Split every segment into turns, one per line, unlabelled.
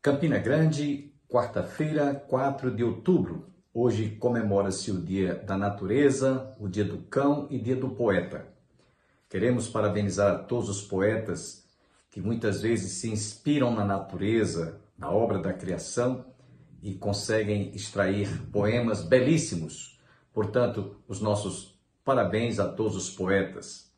Campina Grande, quarta-feira, 4 de outubro. Hoje comemora-se o Dia da Natureza, o Dia do Cão e Dia do Poeta. Queremos parabenizar a todos os poetas que muitas vezes se inspiram na natureza, na obra da criação e conseguem extrair poemas belíssimos. Portanto, os nossos parabéns a todos os poetas.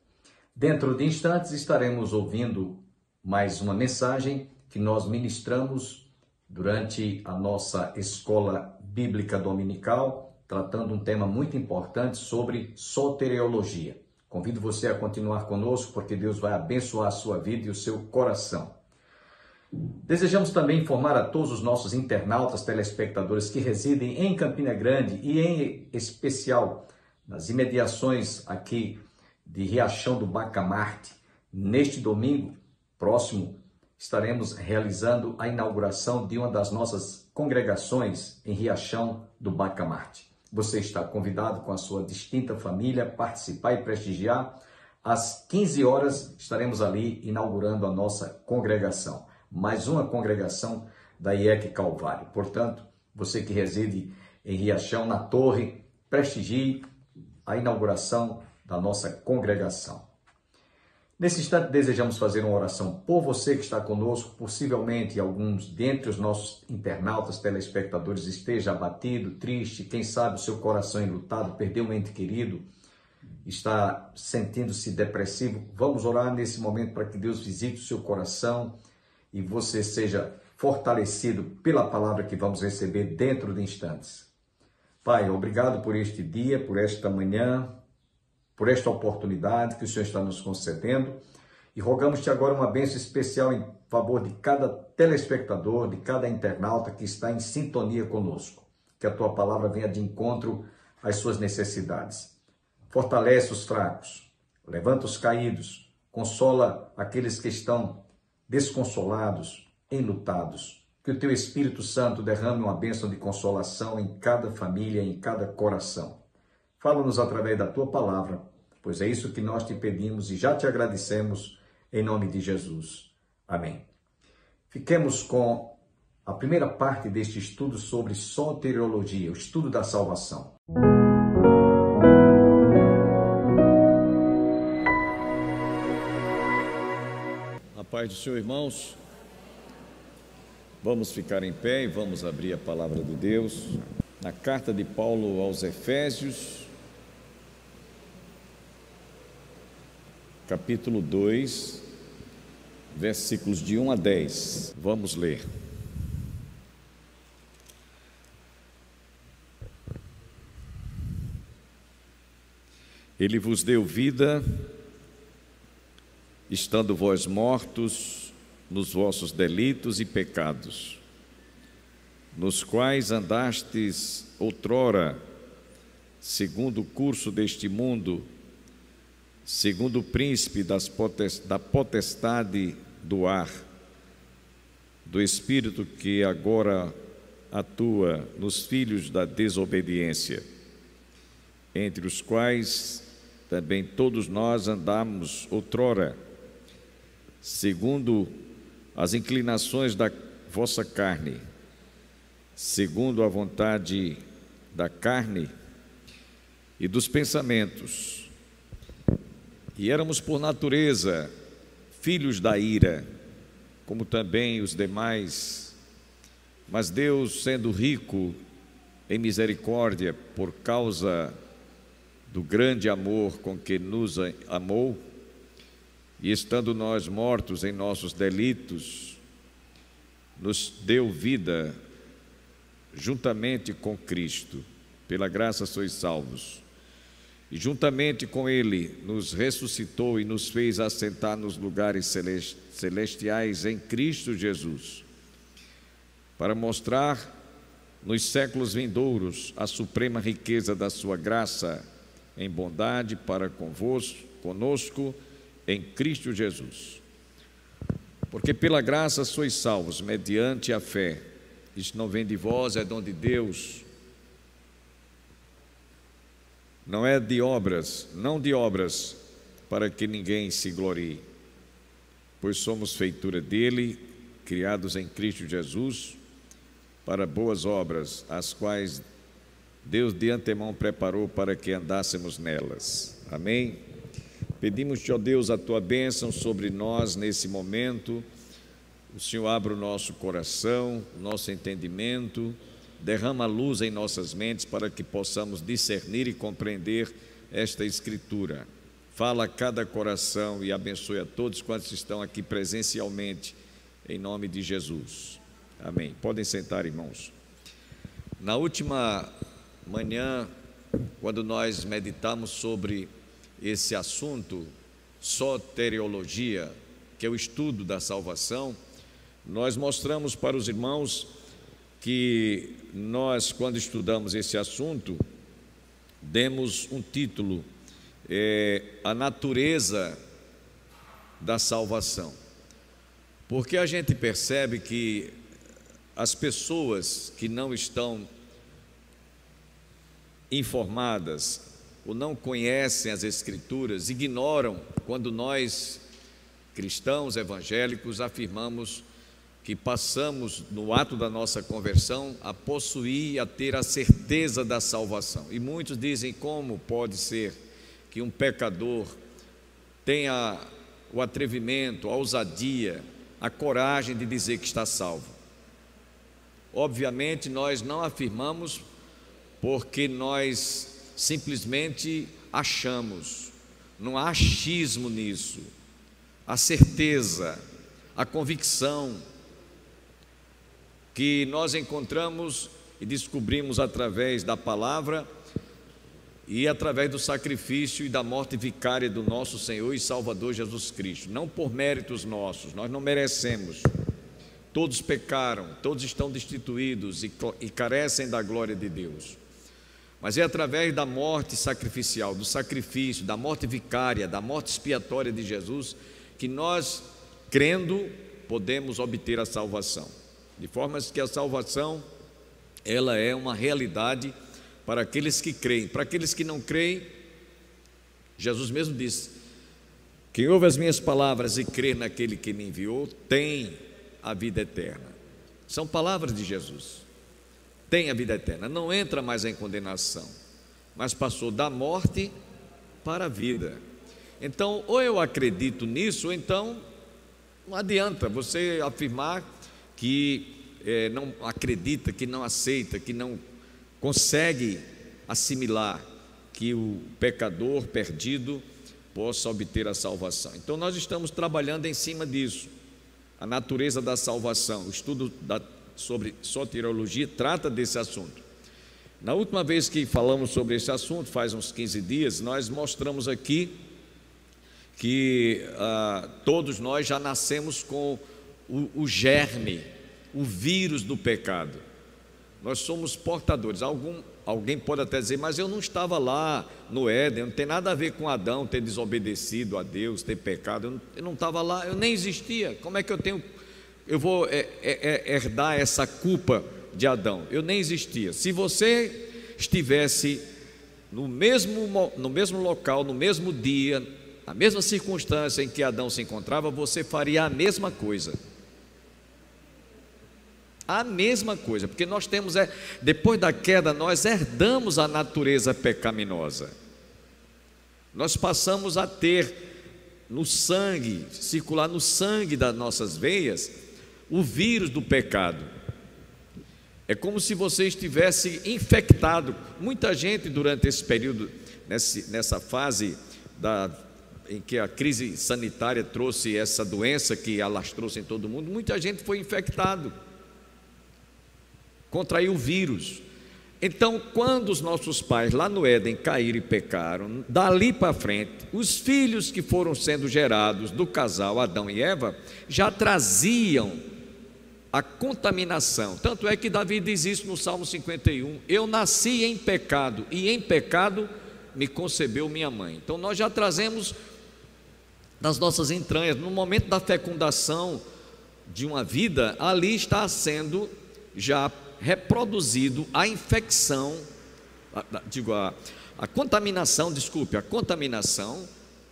Dentro de instantes estaremos ouvindo mais uma mensagem que nós ministramos durante a nossa escola bíblica dominical, tratando um tema muito importante sobre soteriologia. Convido você a continuar conosco, porque Deus vai abençoar a sua vida e o seu coração. Desejamos também informar a todos os nossos internautas, telespectadores que residem em Campina Grande e em especial nas imediações aqui de Riachão do Bacamarte. Neste domingo próximo, estaremos realizando a inauguração de uma das nossas congregações em Riachão do Bacamarte. Você está convidado com a sua distinta família a participar e prestigiar. Às 15 horas estaremos ali inaugurando a nossa congregação. Mais uma congregação da IEC Calvário. Portanto, você que reside em Riachão, na Torre, prestigie a inauguração da nossa congregação. Nesse instante, desejamos fazer uma oração por você que está conosco. Possivelmente, alguns dentre os nossos internautas, telespectadores, esteja abatido, triste, quem sabe o seu coração enlutado, perdeu um ente querido, está sentindo-se depressivo. Vamos orar nesse momento para que Deus visite o seu coração e você seja fortalecido pela palavra que vamos receber dentro de instantes. Pai, obrigado por este dia, por esta manhã, por esta oportunidade que o Senhor está nos concedendo, e rogamos-te agora uma bênção especial em favor de cada telespectador, de cada internauta que está em sintonia conosco, que a tua palavra venha de encontro às suas necessidades. Fortalece os fracos, levanta os caídos, consola aqueles que estão desconsolados, enlutados. Que o teu Espírito Santo derrame uma bênção de consolação em cada família, em cada coração. Fala-nos através da tua palavra, pois é isso que nós te pedimos e já te agradecemos em nome de Jesus. Amém. Fiquemos com a primeira parte deste estudo sobre soteriologia, o estudo da salvação. A paz do Senhor, irmãos. Vamos ficar em pé e vamos abrir a palavra de Deus na carta de Paulo aos Efésios, capítulo 2, versículos de 1 a 10. Vamos ler. Ele vos deu vida, estando vós mortos nos vossos delitos e pecados, nos quais andastes outrora, segundo o curso deste mundo, segundo o príncipe da potestade do ar, do espírito que agora atua nos filhos da desobediência, entre os quais também todos nós andamos outrora, segundo as inclinações da vossa carne, segundo a vontade da carne e dos pensamentos. E éramos por natureza filhos da ira, como também os demais, mas Deus, sendo rico em misericórdia por causa do grande amor com que nos amou, e estando nós mortos em nossos delitos, nos deu vida juntamente com Cristo. Pela graça sois salvos. E juntamente com Ele nos ressuscitou e nos fez assentar nos lugares celestiais em Cristo Jesus, para mostrar nos séculos vindouros a suprema riqueza da sua graça em bondade para conosco em Cristo Jesus. Porque pela graça sois salvos, mediante a fé. Isto não vem de vós, é dom de Deus. Não é de obras, não de obras, para que ninguém se glorie. Pois somos feitura dele,
criados em Cristo Jesus, para boas obras, as quais Deus de antemão preparou para que andássemos nelas. Amém? Pedimos-te, ó Deus, a tua bênção sobre nós nesse momento. O Senhor abre o nosso coração, o nosso entendimento, derrama luz em nossas mentes para que possamos discernir e compreender esta Escritura. Fala a cada coração e abençoe a todos quantos estão aqui presencialmente, em nome de Jesus. Amém. Podem sentar, irmãos. Na última manhã, quando nós meditamos sobre esse assunto, soteriologia, que é o estudo da salvação, nós mostramos para os irmãos que nós, quando estudamos esse assunto, demos um título, a natureza da salvação, porque a gente percebe que as pessoas que não estão informadas ou não conhecem as Escrituras, ignoram quando nós, cristãos evangélicos, afirmamos que passamos, no ato da nossa conversão, a possuir e a ter a certeza da salvação. E muitos dizem: como pode ser que um pecador tenha o atrevimento, a ousadia, a coragem de dizer que está salvo? Obviamente nós não afirmamos porque nós simplesmente achamos, não há achismo nisso. A certeza, a convicção que nós encontramos e descobrimos através da palavra e através do sacrifício e da morte vicária do nosso Senhor e Salvador Jesus Cristo, não por méritos nossos, nós não merecemos. Todos pecaram, todos estão destituídos e carecem da glória de Deus. Mas é através da morte sacrificial, do sacrifício, da morte vicária, da morte expiatória de Jesus, que nós, crendo, podemos obter a salvação. De forma que a salvação, ela é uma realidade para aqueles que creem. Para aqueles que não creem, Jesus mesmo disse: quem ouve as minhas palavras e crê naquele que me enviou, tem a vida eterna. São palavras de Jesus. Tem a vida eterna, não entra mais em condenação, mas passou da morte para a vida. Então, ou eu acredito nisso, ou então não adianta você afirmar que não acredita, que não aceita, que não consegue assimilar que o pecador perdido possa obter a salvação. Então nós estamos trabalhando em cima disso. A natureza da salvação, o estudo sobre soteriologia trata desse assunto. Na última vez que falamos sobre esse assunto, faz uns 15 dias, nós mostramos aqui que todos nós já nascemos com o germe, o vírus do pecado. Nós somos portadores. Alguém pode até dizer: mas eu não estava lá no Éden, não tem nada a ver com Adão ter desobedecido a Deus, ter pecado. Eu não estava lá, eu nem existia. Como é que eu vou herdar essa culpa de Adão? Eu nem existia. Se você estivesse no mesmo local, no mesmo dia, na mesma circunstância em que Adão se encontrava, você faria a mesma coisa. A mesma coisa, porque nós temos, depois da queda, nós herdamos a natureza pecaminosa. Nós passamos a ter no sangue, circular no sangue das nossas veias, o vírus do pecado. É como se você estivesse infectado. Muita gente durante esse período, nessa fase em que a crise sanitária trouxe essa doença que alastrou-se em todo mundo, muita gente foi infectado, contraiu o vírus. Então, quando os nossos pais lá no Éden caíram e pecaram, dali para frente, os filhos que foram sendo gerados do casal Adão e Eva já traziam a contaminação. Tanto é que Davi diz isso no Salmo 51: eu nasci em pecado e em pecado me concebeu minha mãe. Então nós já trazemos das nossas entranhas, no momento da fecundação de uma vida, ali está sendo já reproduzido a infecção, a contaminação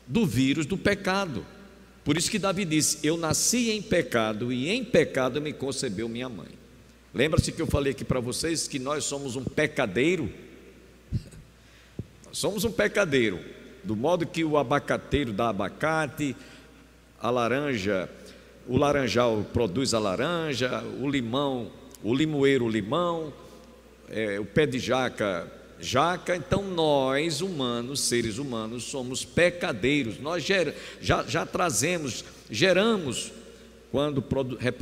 do vírus do pecado. Por isso que Davi disse: eu nasci em pecado e em pecado me concebeu minha mãe. Lembra-se que eu falei aqui para vocês que nós somos um pecadeiro? Nós somos um pecadeiro, do modo que o abacateiro dá abacate, a laranja, o laranjal produz a laranja, o limão, o limoeiro, o limão, o pé de jaca, jaca. Então nós humanos, seres humanos, somos pecadeiros. Nós já trazemos, geramos, quando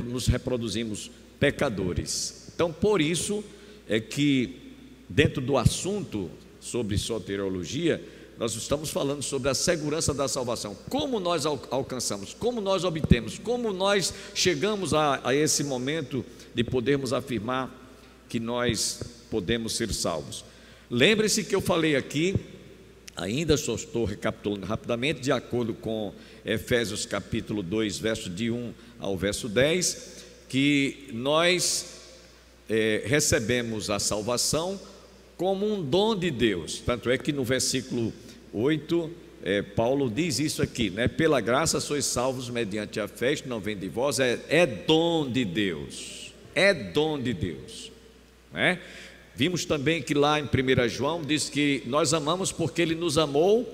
nos reproduzimos, pecadores. Então por isso é que dentro do assunto sobre soteriologia, nós estamos falando sobre a segurança da salvação. Como nós alcançamos, como nós obtemos, como nós chegamos a esse momento de podermos afirmar que nós podemos ser salvos. Lembre-se que eu falei aqui, ainda só estou recapitulando rapidamente, de acordo com Efésios capítulo 2, verso de 1 ao verso 10, que nós recebemos a salvação como um dom de Deus. Tanto é que no versículo 8, Paulo diz isso aqui, né? Pela graça sois salvos mediante a fé, isto não vem de vós, é dom de Deus, é dom de Deus, né? Vimos também que lá em 1 João diz que nós amamos porque Ele nos amou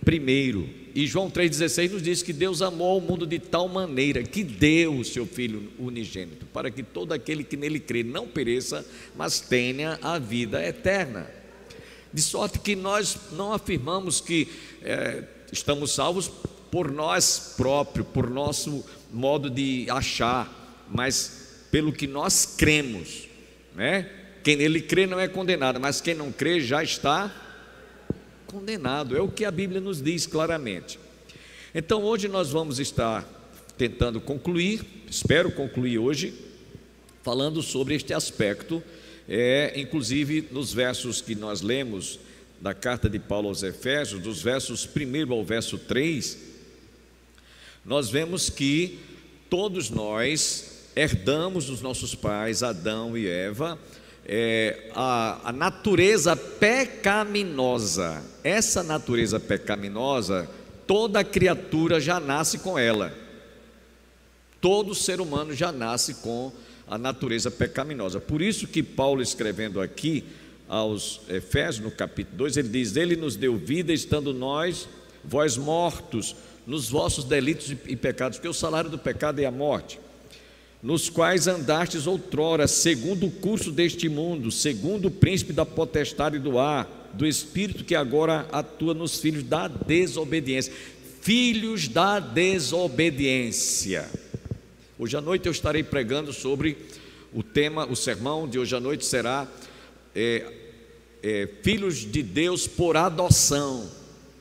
primeiro. E João 3,16 nos diz que Deus amou o mundo de tal maneira que deu o seu Filho unigênito, para que todo aquele que nele crê não pereça, mas tenha a vida eterna. De sorte que nós não afirmamos que estamos salvos por nós próprios, por nosso modo de achar, mas pelo que nós cremos, né? Quem nele crê não é condenado, mas quem não crê já está condenado. É o que a Bíblia nos diz claramente. Então hoje nós vamos estar tentando concluir, espero concluir hoje, falando sobre este aspecto, inclusive nos versos que nós lemos da carta de Paulo aos Efésios, dos versos 1 ao verso 3, nós vemos que todos nós herdamos dos nossos pais, Adão e Eva, a natureza pecaminosa. Essa natureza pecaminosa, toda criatura já nasce com ela. Todo ser humano já nasce com a natureza pecaminosa. Por isso que Paulo, escrevendo aqui aos Efésios, no capítulo 2, ele diz: Ele nos deu vida, estando vós mortos, nos vossos delitos e pecados, porque o salário do pecado é a morte, nos quais andastes outrora, segundo o curso deste mundo, segundo o príncipe da potestade do ar, do espírito que agora atua nos filhos da desobediência. Filhos da desobediência. Hoje à noite eu estarei pregando sobre o tema, o sermão de hoje à noite será filhos de Deus por adoção.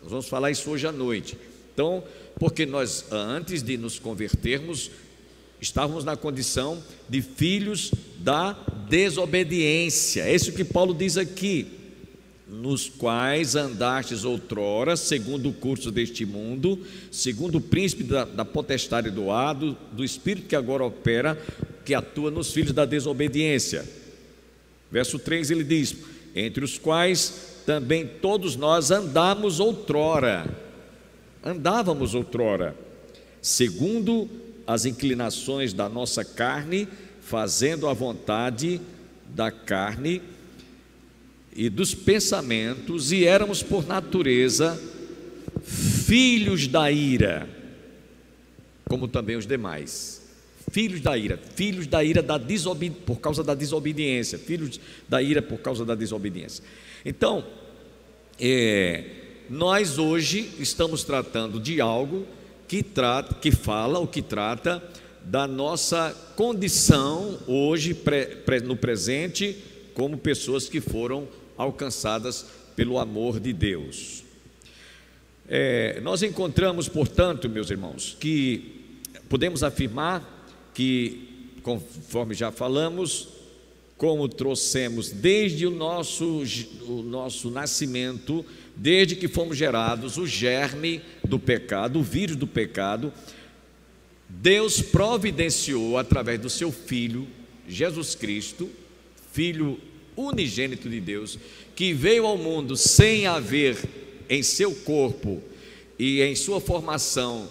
Nós vamos falar isso hoje à noite. Então, porque nós, antes de nos convertermos, estávamos na condição de filhos da desobediência. É isso que Paulo diz aqui: nos quais andastes outrora, segundo o curso deste mundo, segundo o príncipe da potestade do ar, do espírito que agora opera, que atua nos filhos da desobediência. Verso 3 ele diz: entre os quais também todos nós andávamos outrora, segundo as inclinações da nossa carne, fazendo a vontade da carne e dos pensamentos, e éramos por natureza filhos da ira, como também os demais. Filhos da ira por causa da desobediência, filhos da ira por causa da desobediência. Então, nós hoje estamos tratando de algo que trata da nossa condição hoje, no presente, como pessoas que foram alcançadas pelo amor de Deus. Nós encontramos, portanto, meus irmãos, que podemos afirmar que, conforme já falamos, como trouxemos desde o nosso nascimento, desde que fomos gerados, o germe do pecado, o vírus do pecado, Deus providenciou através do seu Filho, Jesus Cristo, Filho unigênito de Deus, que veio ao mundo sem haver em seu corpo e em sua formação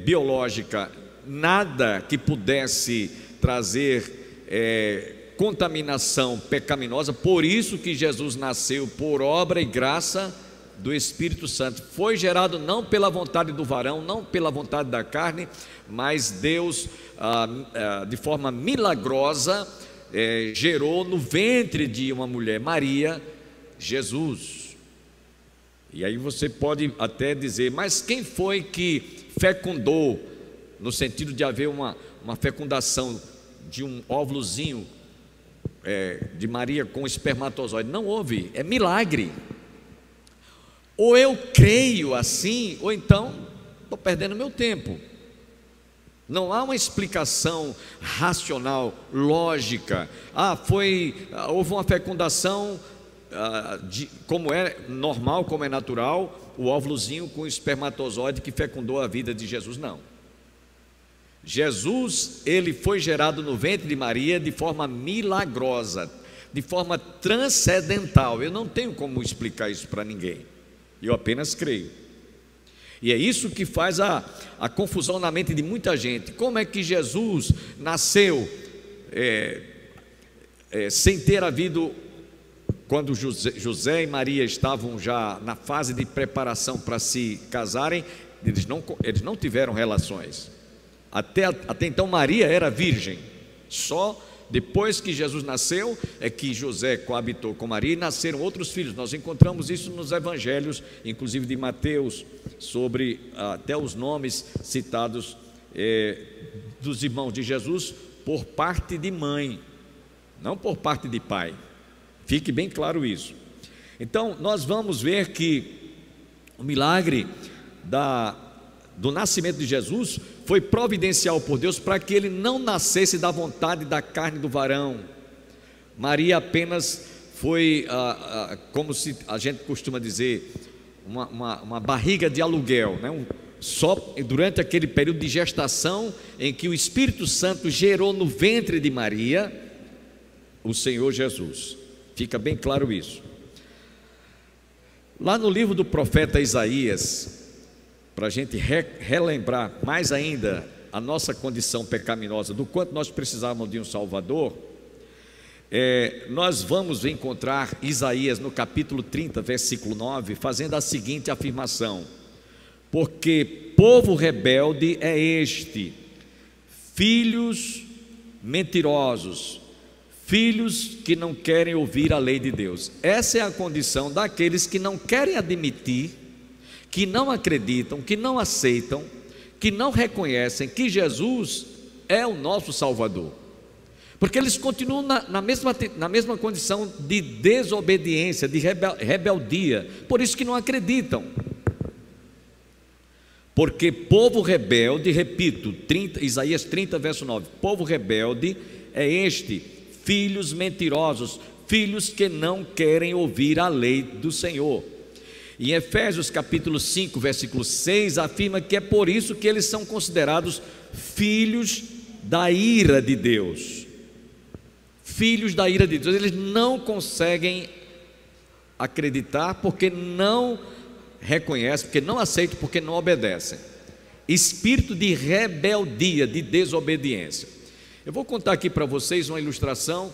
biológica, nada que pudesse trazer contaminação pecaminosa. Por isso que Jesus nasceu por obra e graça do Espírito Santo. Foi gerado não pela vontade do varão, não pela vontade da carne, mas Deus, de forma milagrosa, gerou no ventre de uma mulher, Maria, Jesus. E aí você pode até dizer, mas quem foi que fecundou, no sentido de haver uma fecundação de um óvulozinho de Maria com espermatozoide? Não houve, é milagre. Ou eu creio assim, ou então estou perdendo meu tempo. Não há uma explicação racional, lógica. Houve uma fecundação como é normal, como é natural, o óvulozinho com o espermatozoide que fecundou a vida de Jesus. Não. Jesus, ele foi gerado no ventre de Maria de forma milagrosa, de forma transcendental. Eu não tenho como explicar isso para ninguém. Eu apenas creio. E é isso que faz a confusão na mente de muita gente. Como é que Jesus nasceu sem ter havido, quando José e Maria estavam já na fase de preparação para se casarem, eles não tiveram relações. Até então Maria era virgem. Só depois que Jesus nasceu é que José coabitou com Maria e nasceram outros filhos. Nós encontramos isso nos evangelhos, inclusive de Mateus, sobre até os nomes citados dos irmãos de Jesus por parte de mãe, não por parte de pai. Fique bem claro isso. Então nós vamos ver que o milagre do nascimento de Jesus foi providencial por Deus para que ele não nascesse da vontade da carne do varão. Maria apenas foi, como se a gente costuma dizer, uma barriga de aluguel, né? Só durante aquele período de gestação em que o Espírito Santo gerou no ventre de Maria o Senhor Jesus. Fica bem claro isso. Lá no livro do profeta Isaías, para a gente relembrar mais ainda a nossa condição pecaminosa, do quanto nós precisávamos de um Salvador, nós vamos encontrar Isaías no capítulo 30, versículo 9, fazendo a seguinte afirmação: porque povo rebelde é este, filhos mentirosos, filhos que não querem ouvir a lei de Deus. Essa é a condição daqueles que não querem admitir, que não acreditam, que não aceitam, que não reconhecem que Jesus é o nosso Salvador, porque eles continuam na mesma condição de desobediência, de rebeldia, por isso que não acreditam. Porque povo rebelde, repito, Isaías 30, verso 9, povo rebelde é este, filhos mentirosos, filhos que não querem ouvir a lei do Senhor. Em Efésios capítulo 5, versículo 6, afirma que é por isso que eles são considerados filhos da ira de Deus. Filhos da ira de Deus. Eles não conseguem acreditar porque não reconhecem, porque não aceitam, porque não obedecem. Espírito de rebeldia, de desobediência. Eu vou contar aqui para vocês uma ilustração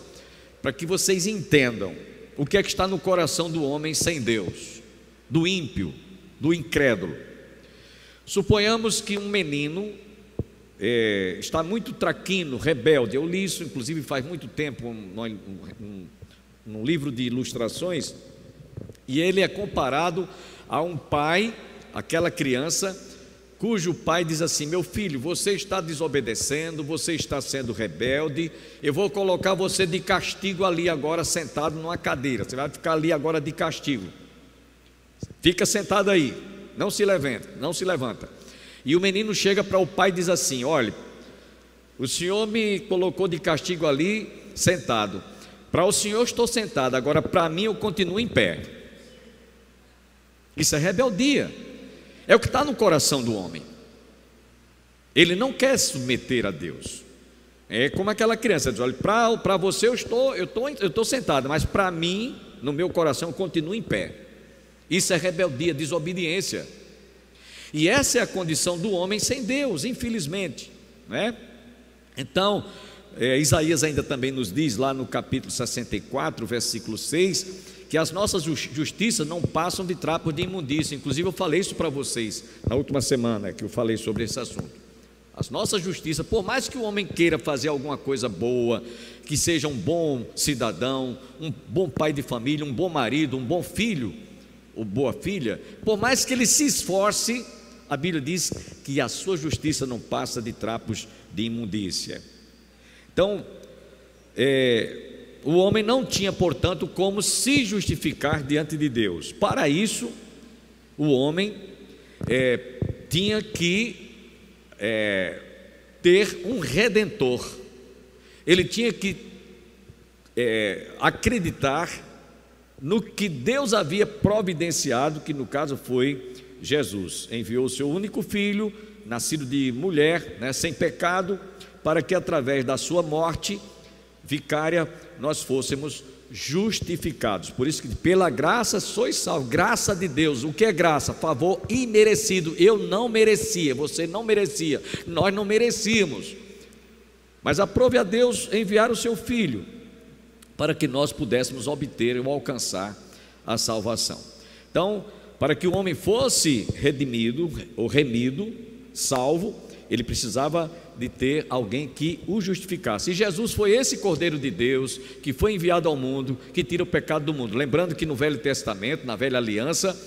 para que vocês entendam o que é que está no coração do homem sem Deus, do ímpio, do incrédulo. Suponhamos que um menino está muito traquino, rebelde. Eu li isso inclusive faz muito tempo num livro de ilustrações, e ele é comparado a um pai, aquela criança cujo pai diz assim: meu filho, você está desobedecendo, você está sendo rebelde, eu vou colocar você de castigo ali agora, sentado numa cadeira, você vai ficar ali agora de castigo. Fica sentado aí, não se levanta. E o menino chega para o pai e diz assim: olha, o senhor me colocou de castigo ali, sentado. Para o senhor estou sentado, agora para mim eu continuo em pé. Isso é rebeldia. É o que está no coração do homem. Ele não quer submeter a Deus. É como aquela criança diz: olha, para você eu estou sentado, mas para mim, no meu coração, eu continuo em pé. Isso é rebeldia, desobediência. E essa é a condição do homem sem Deus, infelizmente, né? Então, Isaías ainda também nos diz lá no capítulo 64, versículo 6, que as nossas justiças não passam de trapos de imundícia. Inclusive eu falei isso para vocês na última semana que eu falei sobre esse assunto. As nossas justiças, por mais que o homem queira fazer alguma coisa boa, que seja um bom cidadão, um bom pai de família, um bom marido, um bom filho ou boa filha, por mais que ele se esforce, a Bíblia diz que a sua justiça não passa de trapos de imundícia. Então, o homem não tinha, portanto, como se justificar diante de Deus. Para isso, o homem tinha que ter um redentor. Ele tinha que acreditar no que Deus havia providenciado, que no caso foi Jesus. Enviou o seu único filho, nascido de mulher, né, sem pecado, para que através da sua morte vicária nós fôssemos justificados. Por isso que pela graça sois salvos. Graça de Deus. O que é graça? Favor imerecido. Eu não merecia, você não merecia, nós não merecíamos, mas aprove a Deus enviar o seu filho para que nós pudéssemos obter ou alcançar a salvação. Então, para que o homem fosse redimido ou remido, salvo, ele precisava de ter alguém que o justificasse. E Jesus foi esse Cordeiro de Deus que foi enviado ao mundo, que tira o pecado do mundo. Lembrando que no Velho Testamento, na Velha Aliança,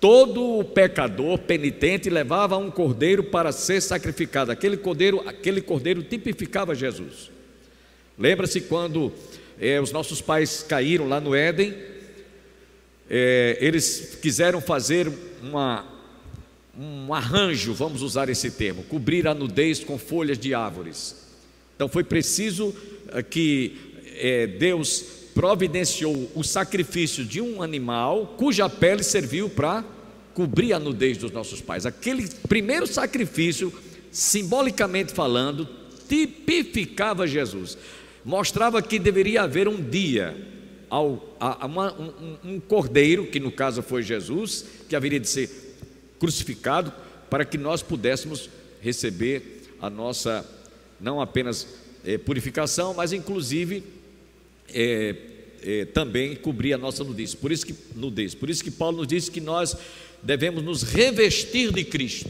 todo pecador penitente levava um cordeiro para ser sacrificado. Aquele cordeiro tipificava Jesus. Lembra-se quando os nossos pais caíram lá no Éden, eles quiseram fazer um arranjo, vamos usar esse termo, cobrir a nudez com folhas de árvores. Então foi preciso que Deus providenciou o sacrifício de um animal cuja pele serviu para cobrir a nudez dos nossos pais. Aquele primeiro sacrifício, simbolicamente falando, tipificava Jesus, mostrava que deveria haver um dia um cordeiro, que no caso foi Jesus, que haveria de ser crucificado para que nós pudéssemos receber a nossa, não apenas purificação, mas inclusive também cobrir a nossa nudez. Por isso que Paulo nos diz que nós devemos nos revestir de Cristo.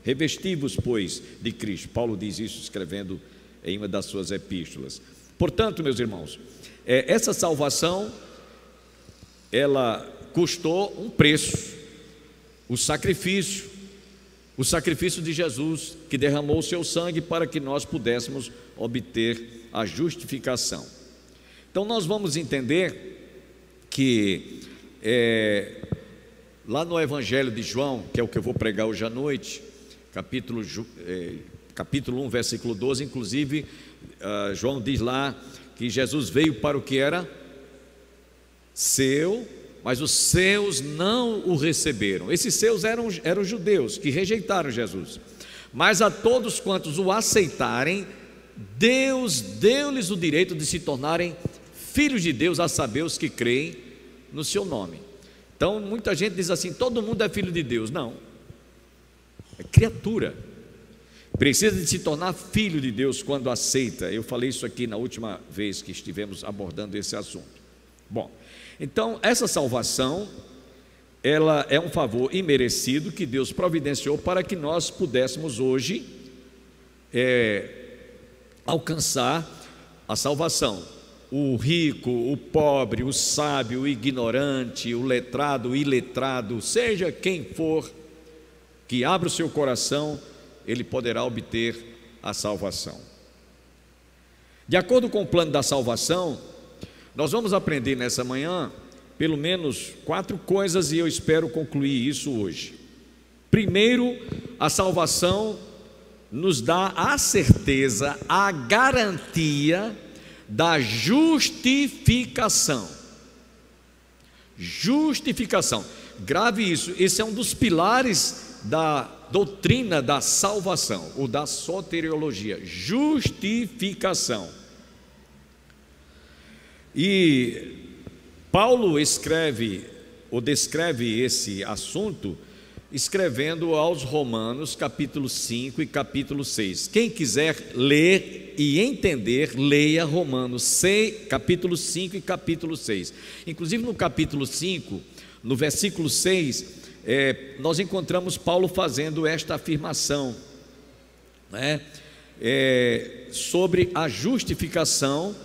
Revesti-vos, pois, de Cristo. Paulo diz isso escrevendo em uma das suas epístolas. Portanto, meus irmãos, essa salvação, ela custou um preço. O sacrifício de Jesus, que derramou o seu sangue para que nós pudéssemos obter a justificação. Então nós vamos entender que lá no Evangelho de João, que é o que eu vou pregar hoje à noite, capítulo 1, versículo 12, inclusive João diz lá que Jesus veio para o que era seu, mas os seus não o receberam. Esses seus eram judeus que rejeitaram Jesus, mas a todos quantos o aceitarem, Deus deu-lhes o direito de se tornarem filhos de Deus, a saber, os que creem no seu nome. Então muita gente diz assim: todo mundo é filho de Deus. Não, é criatura, precisa de se tornar filho de Deus quando aceita. Eu falei isso aqui na última vez que estivemos abordando esse assunto. Bom, então essa salvação, ela é um favor imerecido que Deus providenciou para que nós pudéssemos hoje alcançar a salvação. O rico, o pobre, o sábio, o ignorante, o letrado, o iletrado, seja quem for que abra o seu coração, ele poderá obter a salvação. De acordo com o plano da salvação, nós vamos aprender nessa manhã pelo menos 4 coisas, e eu espero concluir isso hoje. Primeiro, a salvação nos dá a certeza, a garantia da justificação. Justificação, grave isso, esse é um dos pilares da doutrina da salvação, ou da soteriologia, justificação. E Paulo escreve ou descreve esse assunto escrevendo aos Romanos, capítulo 5 e capítulo 6. Quem quiser ler e entender, leia Romanos 6, capítulo 5 e capítulo 6. Inclusive no capítulo 5, no versículo 6, nós encontramos Paulo fazendo esta afirmação, né? Sobre a justificação.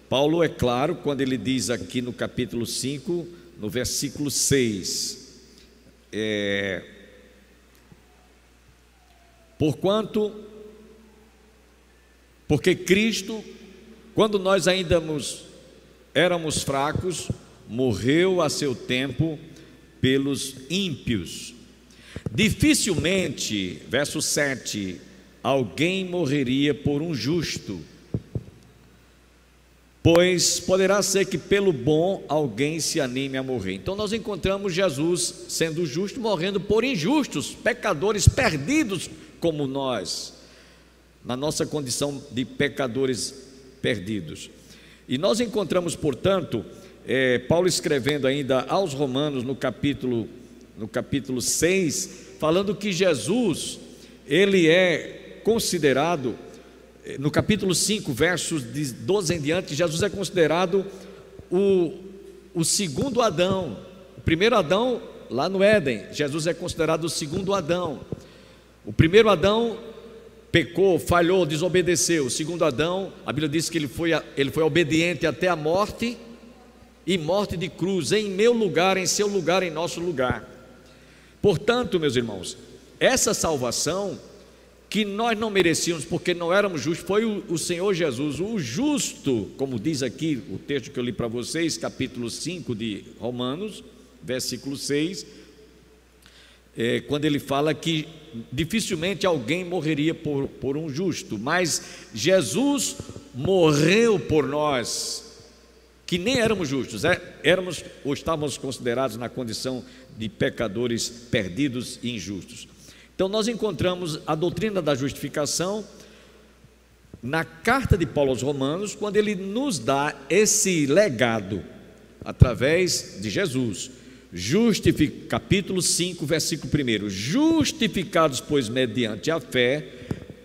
Paulo é claro quando ele diz aqui no capítulo 5, no versículo 6, porque Cristo, quando nós ainda éramos fracos, morreu a seu tempo pelos ímpios. Dificilmente, verso 7, alguém morreria por um justo, pois poderá ser que pelo bom alguém se anime a morrer. Então nós encontramos Jesus sendo justo, morrendo por injustos, pecadores perdidos como nós, na nossa condição de pecadores perdidos. E nós encontramos, portanto, Paulo escrevendo ainda aos Romanos no capítulo 6, falando que Jesus, ele é considerado, no capítulo 5, versos de 12 em diante, Jesus é considerado o segundo Adão. O primeiro Adão, lá no Éden, Jesus é considerado o segundo Adão. O primeiro Adão pecou, falhou, desobedeceu. O segundo Adão, a Bíblia diz que ele foi obediente até a morte, e morte de cruz, em meu lugar, em seu lugar, em nosso lugar. Portanto, meus irmãos, essa salvação que nós não merecíamos, porque não éramos justos, foi o Senhor Jesus, o justo, como diz aqui o texto que eu li para vocês, capítulo 5 de Romanos, versículo 6, quando ele fala que dificilmente alguém morreria por um justo, mas Jesus morreu por nós, que nem éramos justos, éramos ou estávamos considerados na condição de pecadores perdidos e injustos. Então nós encontramos a doutrina da justificação na carta de Paulo aos Romanos, quando ele nos dá esse legado através de Jesus. Capítulo 5, versículo 1: justificados, pois, mediante a fé,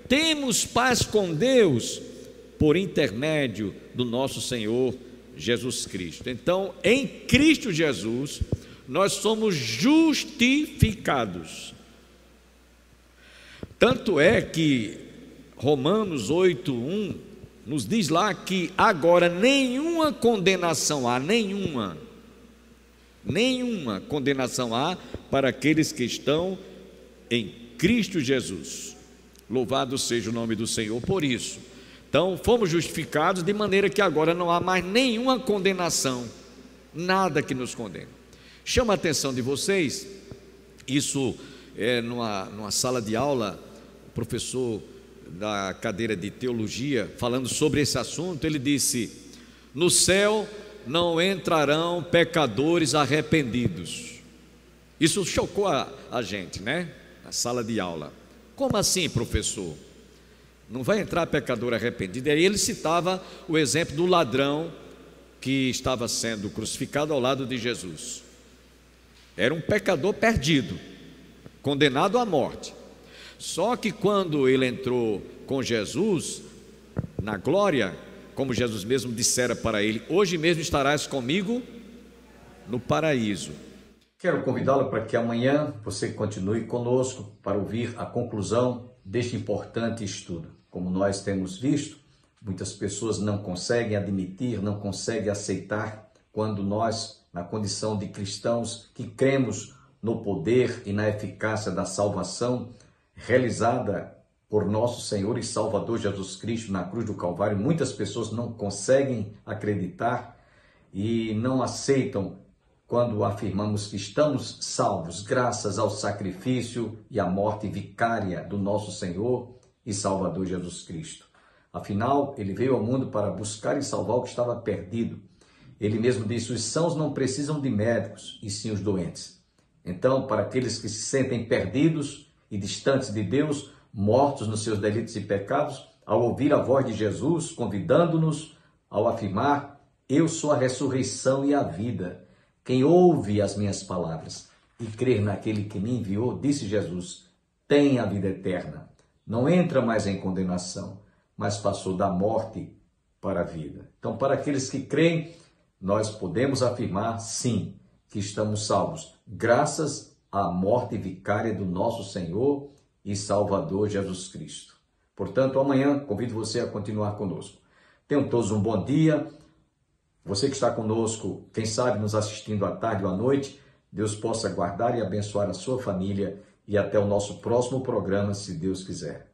temos paz com Deus por intermédio do nosso Senhor Jesus Cristo. Então, em Cristo Jesus, nós somos justificados. Tanto é que Romanos 8:1 nos diz lá que agora nenhuma condenação há, nenhuma condenação há para aqueles que estão em Cristo Jesus. Louvado seja o nome do Senhor por isso. Então, fomos justificados de maneira que agora não há mais nenhuma condenação, nada que nos condene. Chama a atenção de vocês, isso numa sala de aula, o professor da cadeira de teologia, falando sobre esse assunto, ele disse: no céu não entrarão pecadores arrependidos. Isso chocou a gente, né? Na sala de aula. Como assim, professor? Não vai entrar pecador arrependido? E aí ele citava o exemplo do ladrão que estava sendo crucificado ao lado de Jesus. Era um pecador perdido, condenado à morte. Só que quando ele entrou com Jesus na glória, como Jesus mesmo dissera para ele: hoje mesmo estarás comigo no paraíso.
Quero convidá-lo para que amanhã você continue conosco para ouvir a conclusão deste importante estudo. Como nós temos visto, muitas pessoas não conseguem admitir, não conseguem aceitar quando nós, na condição de cristãos que cremos no poder e na eficácia da salvação realizada por nosso Senhor e Salvador Jesus Cristo na cruz do Calvário, muitas pessoas não conseguem acreditar e não aceitam quando afirmamos que estamos salvos graças ao sacrifício e à morte vicária do nosso Senhor e Salvador Jesus Cristo. Afinal, ele veio ao mundo para buscar e salvar o que estava perdido. Ele mesmo disse: os sãos não precisam de médicos, e sim os doentes. Então, para aqueles que se sentem perdidos e distantes de Deus, mortos nos seus delitos e pecados, ao ouvir a voz de Jesus, convidando-nos ao afirmar: eu sou a ressurreição e a vida. Quem ouve as minhas palavras e crer naquele que me enviou, disse Jesus, tem a vida eterna. Não entra mais em condenação, mas passou da morte para a vida. Então, para aqueles que creem, nós podemos afirmar, sim, que estamos salvos, graças à morte vicária do nosso Senhor e Salvador Jesus Cristo. Portanto, amanhã convido você a continuar conosco. Tenham todos um bom dia. Você que está conosco, quem sabe nos assistindo à tarde ou à noite, Deus possa guardar e abençoar a sua família e até o nosso próximo programa, se Deus quiser.